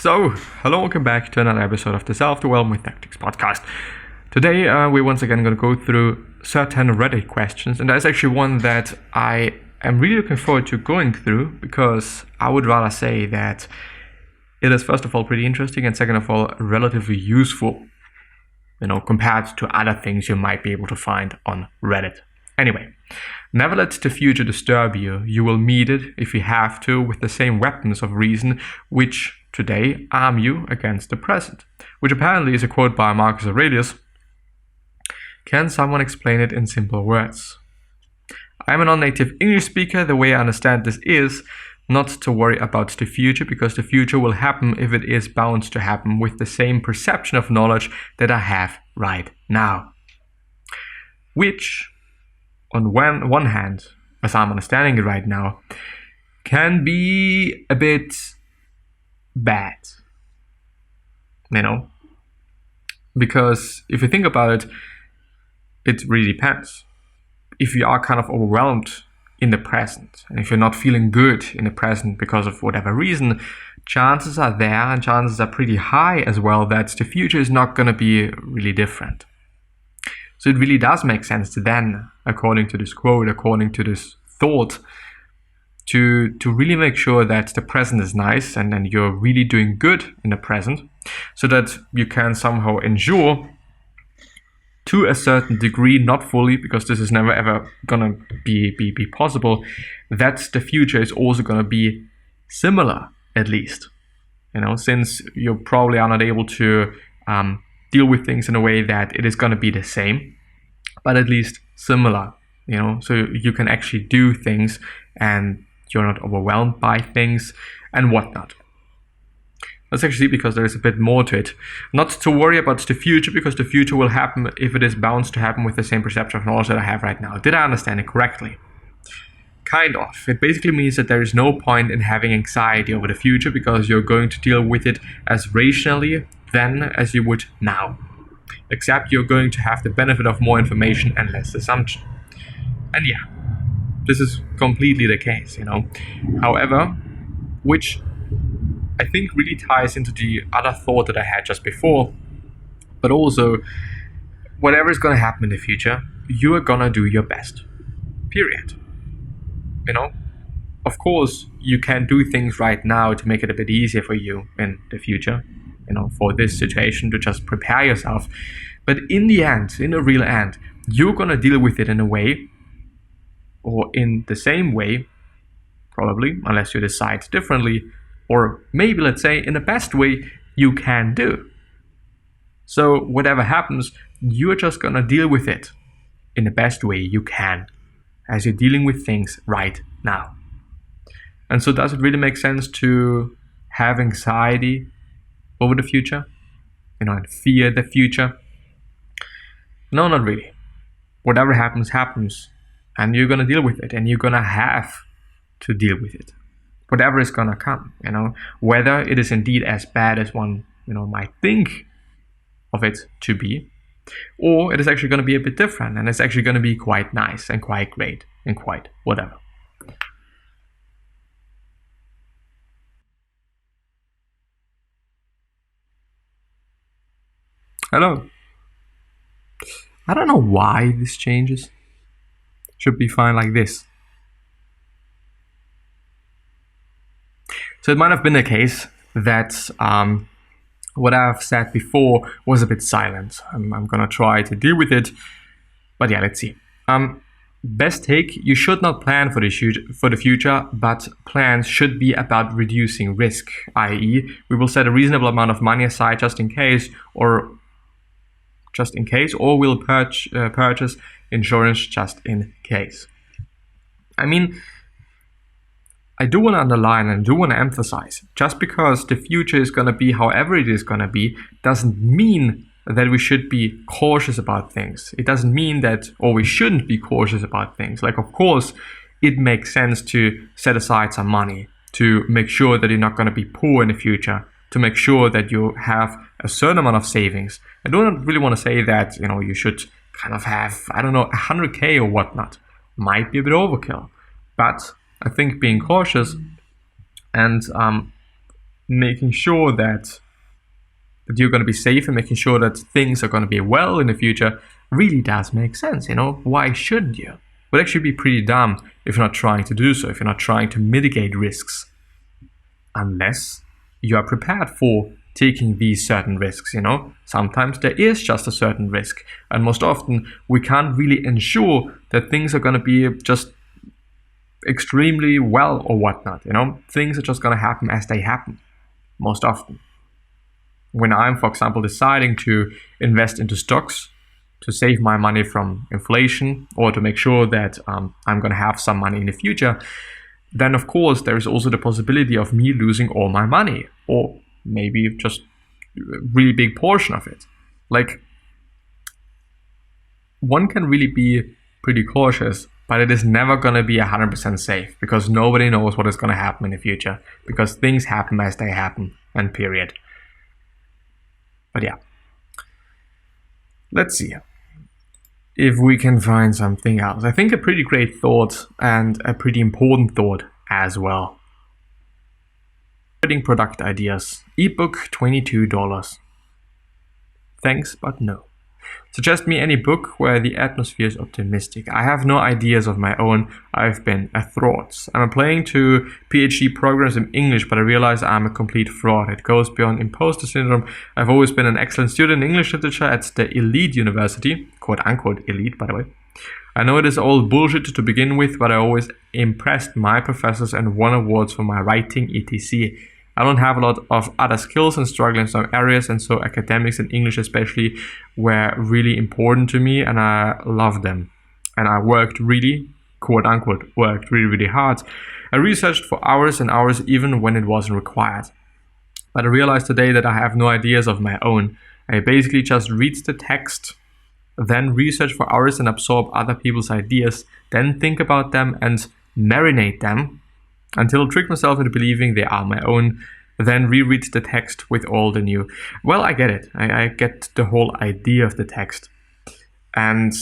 So, hello, welcome back to another episode of the Self-Development Tactics podcast. Today, we're once again going to go through certain Reddit questions, and there's actually one that I am really looking forward to going through because I would rather say that it is first of all pretty interesting and second of all relatively useful, compared to other things you might be able to find on Reddit. Anyway, never let the future disturb you. You will meet it, if you have to, with the same weapons of reason which today arm you against the present. Which apparently is a quote by Marcus Aurelius. Can someone explain it in simple words? I am a non-native English speaker. The way I understand this is not to worry about the future, because the future will happen if it is bound to happen with the same perception of knowledge that I have right now. Which, on one hand, as I'm understanding it right now, can be a bit bad, because if you think about it, it really depends. If you are kind of overwhelmed in the present, and if you're not feeling good in the present because of whatever reason, chances are there, and chances are pretty high as well, that the future is not going to be really different. So it really does make sense then, according to this quote, according to this thought, to really make sure that the present is nice and then you're really doing good in the present, so that you can somehow ensure to a certain degree, not fully, because this is never ever gonna be possible, that the future is also gonna be similar, at least. Since you probably are not able to deal with things in a way that it is gonna be the same, but at least similar, so you can actually do things and you're not overwhelmed by things and whatnot. Let's actually see, because there is a bit more to it. Not to worry about the future, because the future will happen if it is bound to happen with the same perception of knowledge that I have right now. Did I understand it correctly? Kind of. It basically means that there is no point in having anxiety over the future, because you're going to deal with it as rationally then as you would now. Except you're going to have the benefit of more information and less assumption. And yeah, this is completely the case, However, which I think really ties into the other thought that I had just before, but also, whatever is going to happen in the future, you are going to do your best. Period. Of course, you can do things right now to make it a bit easier for you in the future, for this situation, to just prepare yourself. But in the end, in the real end, you're going to deal with it in a way, or in the same way, probably, unless you decide differently, or maybe, let's say, in the best way you can do. So whatever happens, you're just gonna deal with it in the best way you can, as you're dealing with things right now. And so does it really make sense to have anxiety over the future? And fear the future? No, not really. Whatever happens, happens. And you're gonna deal with it, and you're gonna have to deal with it. Whatever is gonna come, whether it is indeed as bad as one, might think of it to be, or it is actually gonna be a bit different, and it's actually gonna be quite nice and quite great and quite whatever. Hello. I don't know why this changes. Should be fine like this. So it might have been the case that what I've said before was a bit silent. I'm gonna try to deal with it, but yeah, let's see. Best take: you should not plan for the future, but plans should be about reducing risk. I.e., we will set a reasonable amount of money aside just in case, or we'll purchase insurance just in case. I do want to underline and do want to emphasize, just because the future is going to be however it is going to be, doesn't mean that we should be cautious about things. It doesn't mean that, or we shouldn't be cautious about things. Like, of course, it makes sense to set aside some money, to make sure that you're not going to be poor in the future, to make sure that you have a certain amount of savings. I don't really want to say that, you should kind of have, 100K or whatnot. Might be a bit overkill. But I think being cautious and making sure that you're going to be safe and making sure that things are going to be well in the future really does make sense. Why shouldn't you? It would actually be pretty dumb if you're not trying to do so, if you're not trying to mitigate risks. Unless you are prepared for taking these certain risks, Sometimes there is just a certain risk. And most often, we can't really ensure that things are going to be just extremely well or whatnot, Things are just going to happen as they happen, most often. When I'm, for example, deciding to invest into stocks to save my money from inflation or to make sure that I'm going to have some money in the future, then of course there is also the possibility of me losing all my money, or maybe just a really big portion of it. Like, one can really be pretty cautious, but it is never going to be 100% safe, because nobody knows what is going to happen in the future, because things happen as they happen, and period. But yeah, let's see if we can find something else. I think a pretty great thought, and a pretty important thought as well. Writing product ideas. Ebook $22. Thanks, but no. Suggest me any book where the atmosphere is optimistic. I have no ideas of my own. I've been a fraud. I'm applying to PhD programs in English, but I realize I'm a complete fraud. It goes beyond imposter syndrome. I've always been an excellent student in English literature at the elite university, quote unquote elite, by the way. I know it is all bullshit to begin with, but I always impressed my professors and won awards for my writing, etc. I don't have a lot of other skills and struggle in some areas, and so academics and English especially were really important to me, and I loved them. And I worked really, quote unquote, really hard. I researched for hours and hours even when it wasn't required. But I realized today that I have no ideas of my own. I basically just read the text, then research for hours and absorb other people's ideas, then think about them and marinate them until I trick myself into believing they are my own, then reread the text with all the new. Well, I get it. I get the whole idea of the text. And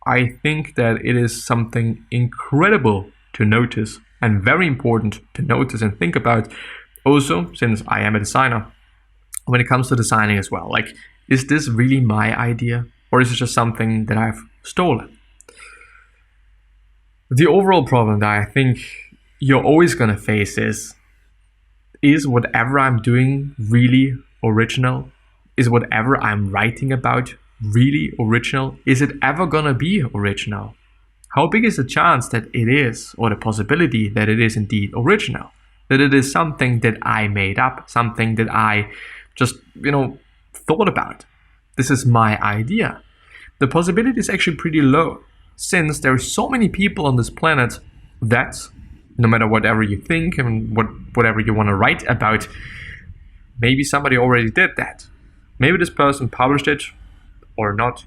I think that it is something incredible to notice and very important to notice and think about. Also, since I am a designer, when it comes to designing as well, like, is this really my idea, or is it just something that I've stolen? The overall problem that I think you're always going to face is whatever I'm doing really original? Is whatever I'm writing about really original? Is it ever going to be original? How big is the chance that it is, or the possibility that it is indeed original? That it is something that I made up, something that I just, thought about. This is my idea. The possibility is actually pretty low, since there are so many people on this planet that, no matter whatever you think and whatever you want to write about, maybe somebody already did that. Maybe this person published it or not.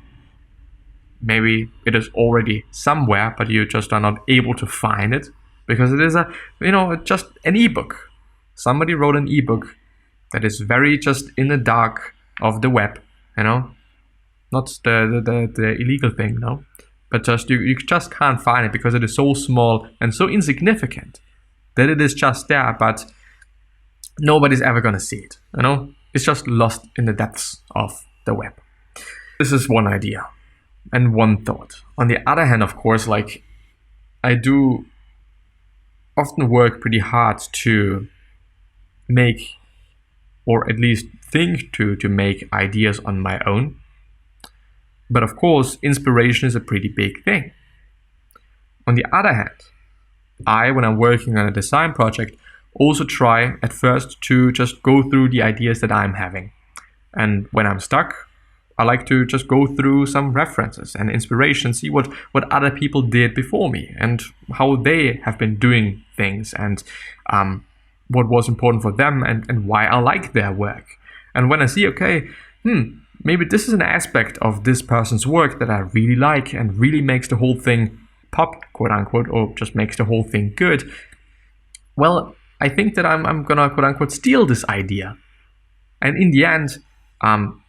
Maybe it is already somewhere, but you just are not able to find it because it is just an ebook. Somebody wrote an ebook that is very just in the dark of the web, not the illegal thing, but just you just can't find it because it is so small and so insignificant that it is just there, but nobody's ever gonna see it. It's just lost in the depths of the web. This is one idea and one thought. On the other hand, of course, like, I do often work pretty hard to make, or at least think to make ideas on my own. But of course, inspiration is a pretty big thing. On the other hand, when I'm working on a design project, also try at first to just go through the ideas that I'm having. And when I'm stuck, I like to just go through some references and inspiration, see what other people did before me and how they have been doing things, and what was important for them and why I like their work. And when I see, okay, maybe this is an aspect of this person's work that I really like and really makes the whole thing pop, quote unquote, or just makes the whole thing good, well, I think that I'm gonna, quote unquote, steal this idea. And in the end, I'm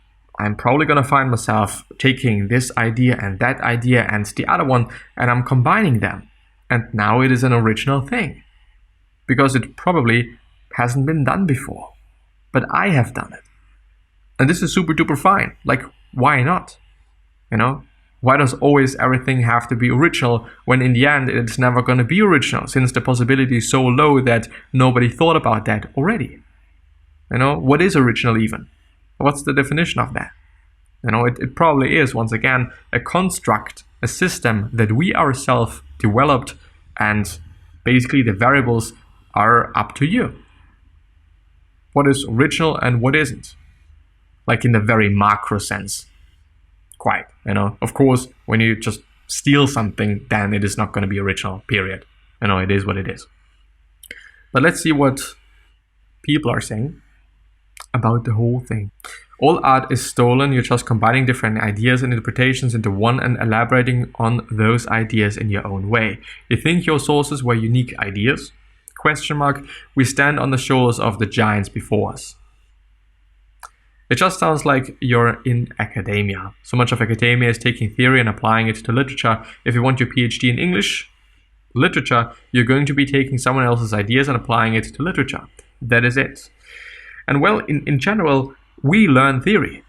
probably gonna find myself taking this idea and that idea and the other one, and I'm combining them. And now it is an original thing. Because it probably hasn't been done before, but I have done it. And this is super duper fine. Like, why not? You know? Why does always everything have to be original when in the end it's never going to be original, since the possibility is so low that nobody thought about that already? You know, what is original even? What's the definition of that? You know, it probably is, once again, a construct, a system that we ourselves developed, and basically the variables are up to you. What is original and what isn't? Like in the very macro sense. Quite, you know. Of course, when you just steal something, then it is not going to be original, period. You know, it is what it is. But let's see what people are saying about the whole thing. All art is stolen. You're just combining different ideas and interpretations into one and elaborating on those ideas in your own way. You think your sources were unique ideas? ? We stand on the shoulders of the giants before us. It just sounds like you're in academia. So much of academia is taking theory and applying it to literature. If you want your PhD in English literature, you're going to be taking someone else's ideas and applying it to literature. That is it. And well, in general, we learn theory.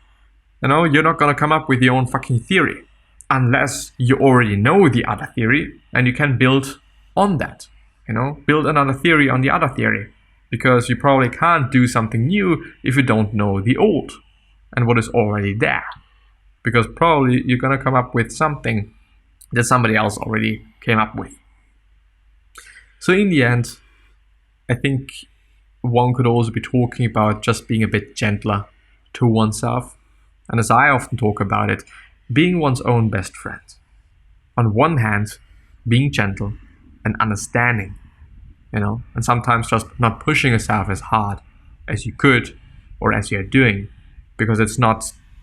You know, you're not going to come up with your own fucking theory unless you already know the other theory and you can build on that. You know, build another theory on the other theory. Because you probably can't do something new if you don't know the old and what is already there. Because probably you're going to come up with something that somebody else already came up with. So in the end, I think one could also be talking about just being a bit gentler to oneself. And as I often talk about it, being one's own best friend. On one hand, being gentle and understanding. You know, and sometimes just not pushing yourself as hard as you could or as you're doing, because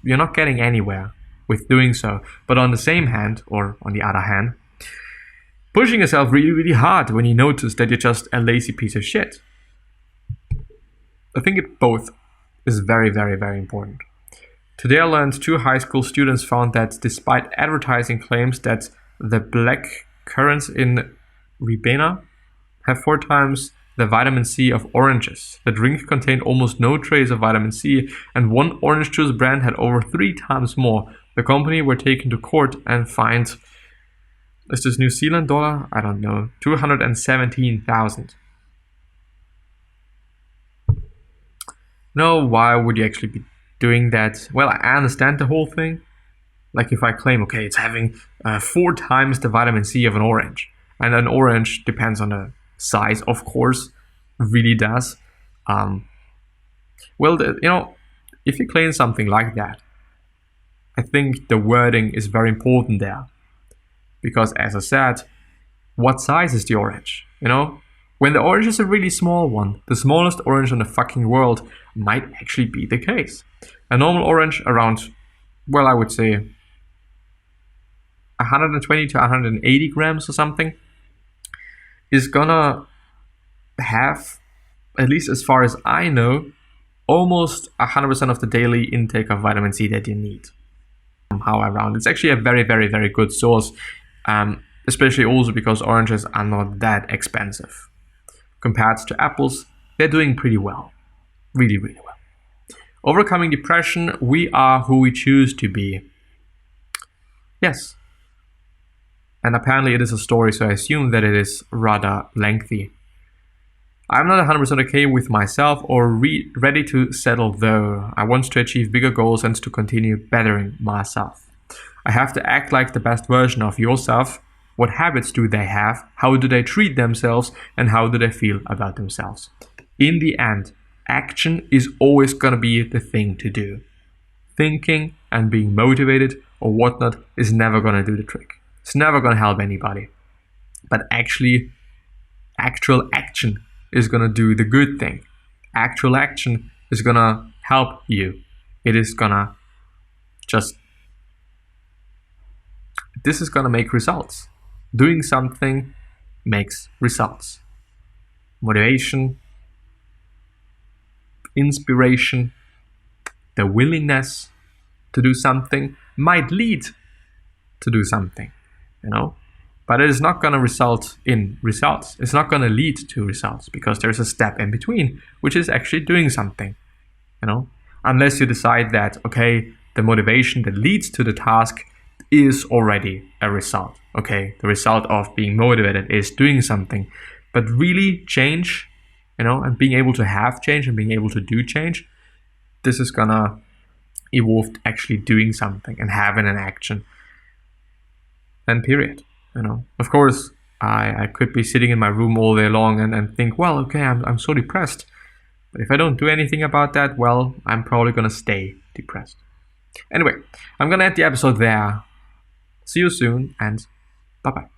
you're not getting anywhere with doing so. But on the same hand, or on the other hand, pushing yourself really, really hard when you notice that you're just a lazy piece of shit. I think it both is very, very, very important. Today I learned 2 high school students found that despite advertising claims that the black currants in Ribena have 4 times the vitamin C of oranges. The drink contained almost no trace of vitamin C, and one orange juice brand had over 3 times more. The company were taken to court and fined, is this New Zealand dollar? I don't know, 217,000. No, why would you actually be doing that? Well, I understand the whole thing. Like if I claim, okay, it's having 4 times the vitamin C of an orange. And an orange depends on the size, of course, really does. Well, you know, if you claim something like that, I think the wording is very important there. Because as I said, what size is the orange? You know, when the orange is a really small one, the smallest orange in the fucking world might actually be the case. A normal orange around, well, I would say 120 to 180 grams or something, is gonna have, at least as far as I know, almost 100% of the daily intake of vitamin C that you need. Somehow around. It's actually a very, very, very good source, especially also because oranges are not that expensive. Compared to apples, they're doing pretty well. Really, really well. Overcoming depression, we are who we choose to be. Yes. And apparently it is a story, so I assume that it is rather lengthy. I'm not 100% okay with myself or ready to settle though. I want to achieve bigger goals and to continue bettering myself. I have to act like the best version of yourself. What habits do they have? How do they treat themselves? And how do they feel about themselves? In the end, action is always going to be the thing to do. Thinking and being motivated or whatnot is never going to do the trick. It's never going to help anybody. But actually, actual action is going to do the good thing. Actual action is going to help you. It is going to this is going to make results. Doing something makes results. Motivation, inspiration, the willingness to do something might lead to do something, you know? but it is not going to result in results. It's not going to lead to results because there's a step in between, which is actually doing something, unless you decide that, okay, the motivation that leads to the task is already a result. Okay, the result of being motivated is doing something, but really change, and being able to have change and being able to do change, this is gonna evolve to actually doing something and having an action. And period. Of course, I could be sitting in my room all day long and think, well, okay, I'm so depressed. But if I don't do anything about that, well, I'm probably gonna stay depressed. Anyway, I'm gonna end the episode there. See you soon, and bye-bye.